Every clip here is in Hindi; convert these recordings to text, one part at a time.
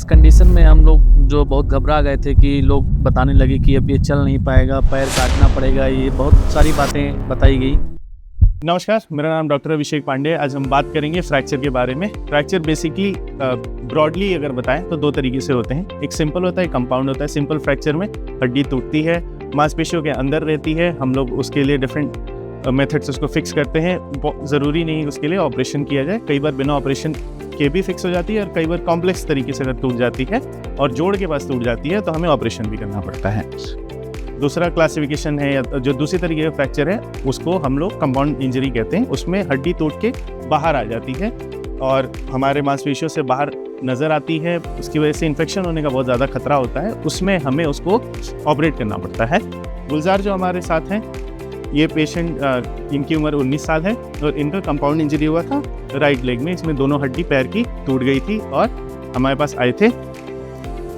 इस कंडीशन में हम लोग जो बहुत घबरा गए थे कि लोग बताने लगे कि अब ये चल नहीं पाएगा, पैर काटना पड़ेगा, ये बहुत सारी बातें बताई गई। नमस्कार, मेरा नाम डॉक्टर अभिषेक पांडे। आज हम बात करेंगे फ्रैक्चर के बारे में। फ्रैक्चर बेसिकली ब्रॉडली अगर बताएं तो दो तरीके से होते हैं। एक सिंपल होता है, कंपाउंड होता है। सिंपल फ्रैक्चर में हड्डी टूटती है, मांसपेशियों के अंदर रहती है। हम लोग उसके लिए डिफरेंट मेथड्स उसको फिक्स करते हैं। ज़रूरी नहीं उसके लिए ऑपरेशन किया जाए, कई बार बिना ऑपरेशन के भी फिक्स हो जाती है और कई बार कॉम्प्लेक्स तरीके से अगर टूट जाती है और जोड़ के पास टूट जाती है तो हमें ऑपरेशन भी करना पड़ता है। दूसरा क्लासिफिकेशन है, या जो दूसरी तरीके का फ्रैक्चर है उसको हम लोग कंपाउंड इंजरी कहते हैं। उसमें हड्डी टूट के बाहर आ जाती है और हमारे मांसपेशियों से बाहर नज़र आती है, उसकी वजह से इन्फेक्शन होने का बहुत ज़्यादा खतरा होता है। उसमें हमें उसको ऑपरेट करना पड़ता है। गुलजार जो हमारे साथ हैं, ये पेशेंट इनकी उम्र 19 साल है और इनका कंपाउंड इंजरी हुआ था राइट लेग में। इसमें दोनों हड्डी पैर की टूट गई थी और हमारे पास आए थे।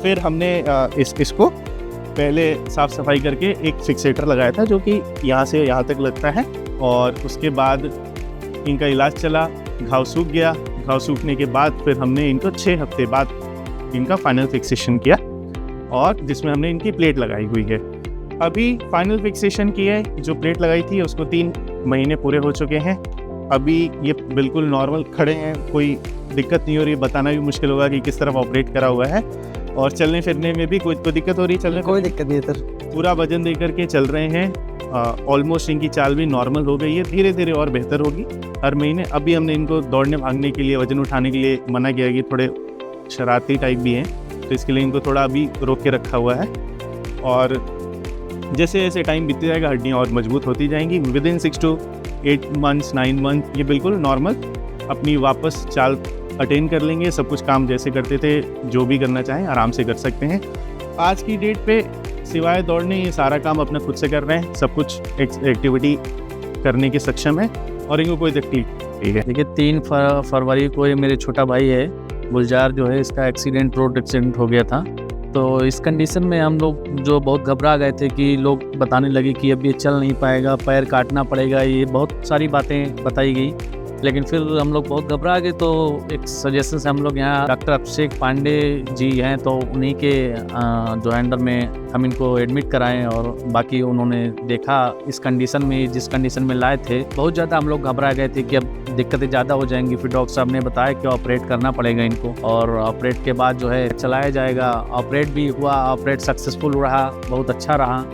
फिर हमने इसको पहले साफ़ सफाई करके एक फिक्सेटर लगाया था जो कि यहाँ से यहाँ तक लगता है, और उसके बाद इनका इलाज चला। घाव सूख गया। घाव सूखने के बाद फिर हमने इनको 6 हफ्ते बाद इनका फाइनल फिक्सेशन किया और जिसमें हमने इनकी प्लेट लगाई हुई है। अभी फाइनल फिक्सेशन की है, जो प्लेट लगाई थी उसको 3 महीने पूरे हो चुके हैं। अभी ये बिल्कुल नॉर्मल खड़े हैं, कोई दिक्कत नहीं हो रही। बताना भी मुश्किल होगा कि किस तरफ ऑपरेट करा हुआ है। और चलने फिरने में भी कोई दिक्कत हो रही है? चलने कोई दिक्कत नहीं है सर। पूरा वजन दे करके चल रहे हैं। ऑलमोस्ट इनकी चाल भी नॉर्मल हो गई है, धीरे धीरे और बेहतर होगी हर महीने। अभी हमने इनको दौड़ने भागने के लिए, वजन उठाने के लिए मना किया कि थोड़े शरारती टाइप भी हैं, तो इसके लिए इनको थोड़ा अभी रोक के रखा हुआ है। और जैसे जैसे टाइम बीतते जाएगा हड्डियाँ और मजबूत होती जाएंगी। विदिन 6 to 8 months 9 months ये बिल्कुल नॉर्मल अपनी वापस चाल अटेन कर लेंगे। सब कुछ काम जैसे करते थे, जो भी करना चाहें आराम से कर सकते हैं। आज की डेट पे सिवाय दौड़ने ये सारा काम अपना खुद से कर रहे हैं। सब कुछ एक्टिविटी करने के सक्षम है और इनको कोई तकलीफ नहीं है। देखिए 3 फरवरी को ये मेरे छोटा भाई है गुलजार जो है, इसका रोड एक्सीडेंट हो गया था। तो इस कंडीशन में हम लोग जो बहुत घबरा गए थे कि लोग बताने लगे कि अब ये चल नहीं पाएगा, पैर काटना पड़ेगा, ये बहुत सारी बातें बताई गई। लेकिन फिर हम लोग बहुत घबरा गए, तो एक सजेशन से हम लोग यहाँ डॉक्टर अभिषेक पांडे जी हैं, तो उन्हीं के जो अंडर में हम इनको एडमिट कराएं। और बाकी उन्होंने देखा इस कंडीशन में, जिस कंडीशन में लाए थे, बहुत ज़्यादा हम लोग घबरा गए थे कि अब दिक्कतें ज़्यादा हो जाएंगी। फिर डॉक्टर साहब ने बताया कि ऑपरेट करना पड़ेगा इनको, और ऑपरेट के बाद जो है चलाया जाएगा। ऑपरेट भी हुआ, ऑपरेट सक्सेसफुल रहा, बहुत अच्छा रहा।